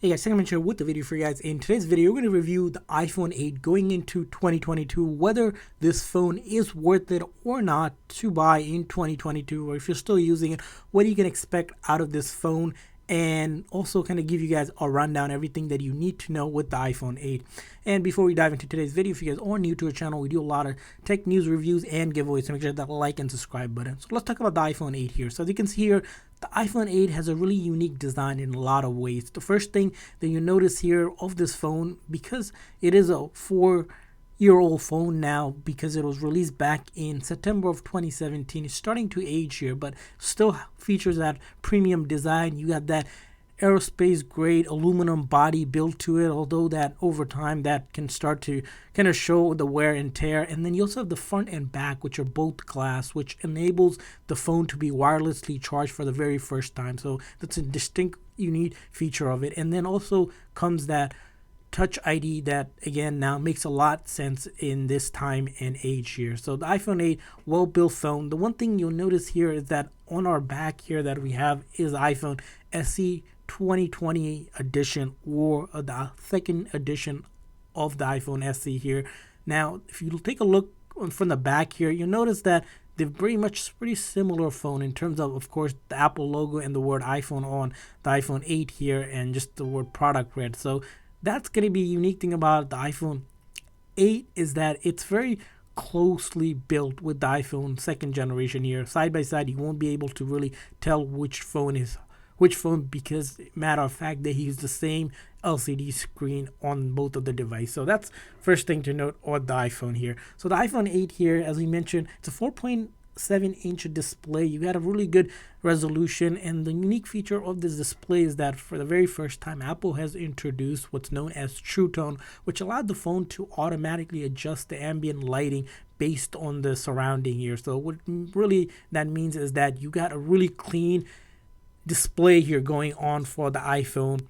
Hey guys, Technomentary with the video for you guys. In today's video, we're going to review the iPhone 8 going into 2022, whether this phone is worth it or not to buy in 2022, or if you're still using it, what you can expect out of this phone, and also kind of give you guys a rundown, everything that you need to know with the iPhone 8. And before we dive into today's video, if you guys are new to our channel, we do a lot of tech news reviews and giveaways, so make sure that like and subscribe button. So let's talk about the iPhone 8 here. So as you can see here, the iPhone 8 has a really unique design in a lot of ways. The first thing that you notice here of this phone, because it is a 4-year-old phone now, because it was released back in September of 2017, it's starting to age here, but still features that premium design. You got that aerospace grade aluminum body built to it, although that over time that can start to kind of show the wear and tear. And then you also have the front and back, which are both glass, which enables the phone to be wirelessly charged for the very first time. So that's a distinct unique feature of it. And then also comes that Touch ID that again now makes a lot sense in this time and age here. So the iPhone 8 well built phone. The one thing you'll notice here is that on our back here that we have is iPhone SE 2020 edition, or the second edition of the iPhone SE here. Now if you take a look from the back here, you'll notice that they're pretty similar phone in terms of course, the Apple logo and the word iPhone on the iPhone 8 here, and just the word product red. So that's going to be a unique thing about the iPhone 8 is that it's very closely built with the iPhone second generation here. Side by side, you won't be able to really tell which phone is which phone, because matter of fact they use the same LCD screen on both of the devices. So that's first thing to note on the iPhone here. So the iPhone 8 here, as we mentioned, it's a 4.7-inch display. You got a really good resolution, and the unique feature of this display is that for the very first time Apple has introduced what's known as True Tone, which allowed the phone to automatically adjust the ambient lighting based on the surrounding here. So what really that means is that you got a really clean display here going on for the iPhone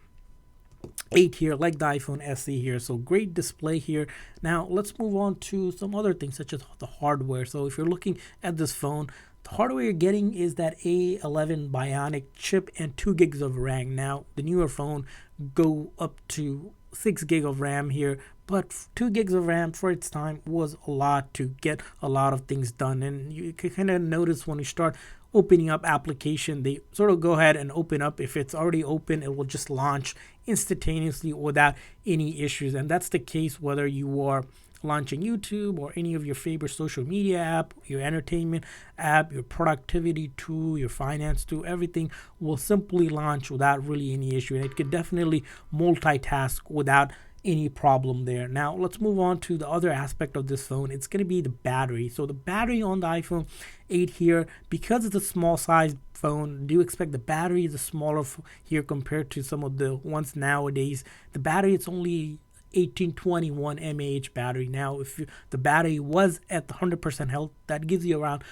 8 here, like the iPhone SE here. So great display here. Now let's move on to some other things such as the hardware. So if you're looking at this phone, the hardware you're getting is that A11 Bionic chip and 2 gigs of RAM. Now the newer phone go up to 6 gig of RAM here, but 2 gigs of RAM for its time was a lot to get a lot of things done. And you can kind of notice when you start opening up application, they sort of go ahead and open up. If it's already open, it will just launch instantaneously without any issues. And that's the case whether you are launching YouTube or any of your favorite social media app, your entertainment app, your productivity tool, your finance tool. Everything will simply launch without really any issue, and it could definitely multitask without any problem there. Now let's move on to the other aspect of this phone. It's going to be the battery. So the battery on the iPhone 8 here, because it's a small size phone, do expect the battery is smaller here compared to some of the ones nowadays. The battery, it's only 1821 mAh battery. Now if the battery was at the 100% health, that gives you around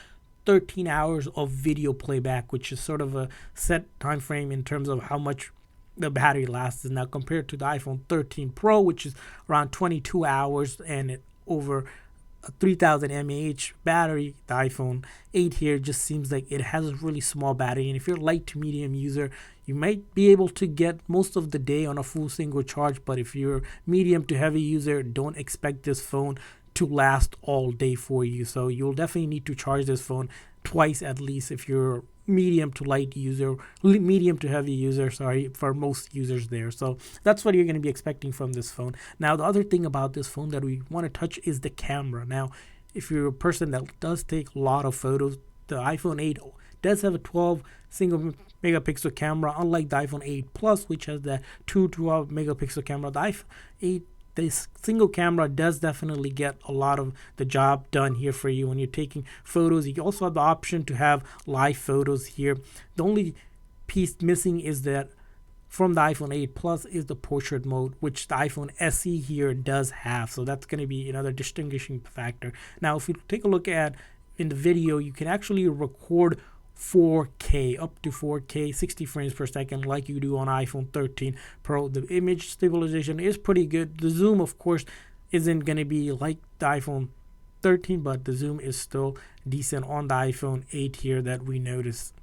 13 hours of video playback, which is sort of a set time frame in terms of how much the battery lasts. Now compared to the iPhone 13 Pro, which is around 22 hours and over a 3000 mAh battery, the iPhone 8 here just seems like it has a really small battery. And if you're a light to medium user, you might be able to get most of the day on a full single charge. But if you're medium to heavy user, don't expect this phone to last all day for you. So you'll definitely need to charge this phone twice at least if you're medium to light user, medium to heavy user, for most users there. So that's what you're going to be expecting from this phone. Now the other thing about this phone that we want to touch is the camera. Now if you're a person that does take a lot of photos, the iPhone 8 does have a 12 single megapixel camera, unlike the iPhone 8 Plus, which has the 212 megapixel camera. The iPhone 8, this single camera does definitely get a lot of the job done here for you when you're taking photos. You also have the option to have live photos here. The only piece missing is that from the iPhone 8 Plus is the portrait mode, which the iPhone SE here does have. So that's going to be another distinguishing factor. Now if you take a look at in the video, you can actually record 4K, up to 4K, 60 frames per second, like you do on iPhone 13 Pro. The image stabilization is pretty good. The zoom, of course, isn't going to be like the iPhone 13, but the zoom is still decent on the iPhone 8 here that we notice.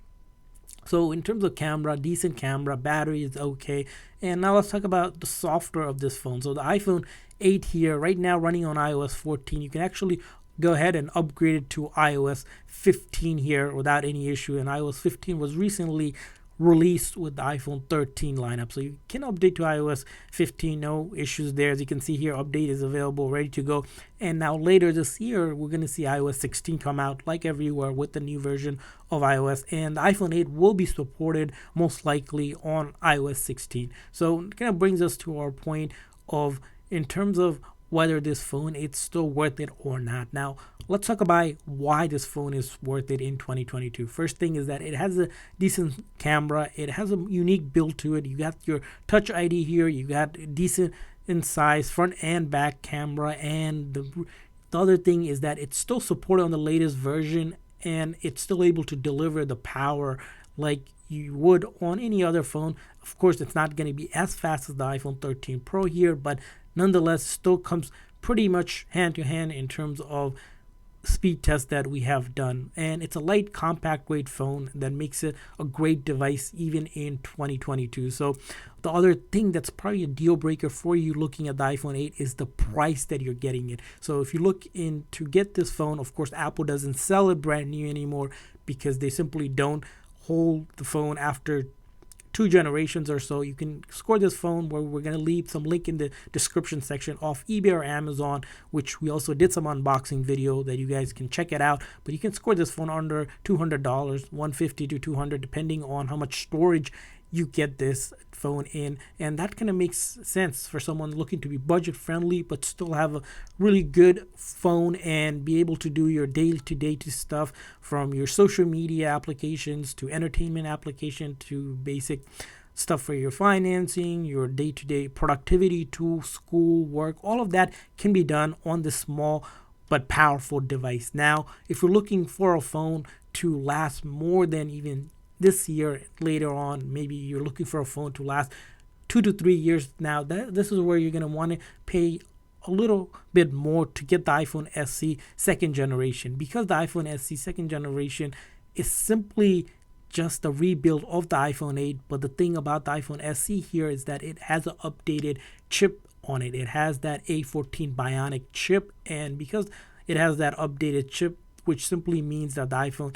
So in terms of camera, decent camera, battery is okay. And now let's talk about the software of this phone. So the iPhone 8 here, right now running on iOS 14, you can actually go ahead and upgrade it to iOS 15 here without any issue. And iOS 15 was recently released with the iPhone 13 lineup. So you can update to iOS 15, no issues there. As you can see here, update is available, ready to go. And now later this year, we're going to see iOS 16 come out like everywhere with the new version of iOS. And the iPhone 8 will be supported most likely on iOS 16. So it kind of brings us to our point of, in terms of whether this phone it's still worth it or not. Now let's talk about why this phone is worth it in 2022. First thing is that it has a decent camera, it has a unique build to it. You got your touch ID here, you got decent in size front and back camera, and the other thing is that it's still supported on the latest version, and it's still able to deliver the power like you would on any other phone. Of course, it's not going to be as fast as the iPhone 13 Pro here, but nonetheless still comes pretty much hand to hand in terms of speed test that we have done. And it's a light, compact weight phone that makes it a great device even in 2022. So the other thing that's probably a deal breaker for you looking at the iPhone 8 is the price that you're getting it. So if you look in to get this phone, of course Apple doesn't sell it brand new anymore because they simply don't hold the phone after 2 generations or so. You can score this phone, where we're going to leave some link in the description section, off eBay or Amazon, which we also did some unboxing video that you guys can check it out. But you can score this phone under $200, $150 to $200, depending on how much storage you get this phone in. And that kind of makes sense for someone looking to be budget friendly but still have a really good phone and be able to do your day-to-day stuff, from your social media applications to entertainment application to basic stuff for your financing, your day-to-day productivity tools, school, work. All of that can be done on this small but powerful device. Now, if you're looking for a phone to last more than even this year, later on, maybe you're looking for a phone to last 2 to 3 years. Now this is where you're going to want to pay a little bit more to get the iPhone SE second generation, because the iPhone SE second generation is simply just a rebuild of the iPhone 8. But the thing about the iPhone SE here is that it has an updated chip on it. It has that A14 Bionic chip, and because it has that updated chip, which simply means that the iPhone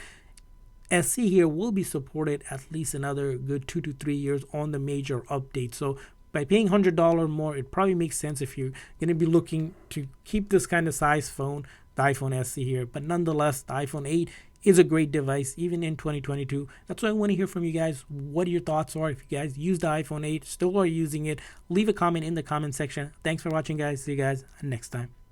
SE here will be supported at least another good 2 to 3 years on the major updates. So by paying $100 more, it probably makes sense if you're going to be looking to keep this kind of size phone, the iPhone SE here. But nonetheless, the iPhone 8 is a great device even in 2022. That's what I want to hear from you guys. What your thoughts are. If you guys use the iPhone 8, still are using it, leave a comment in the comment section. Thanks for watching, guys. See you guys next time.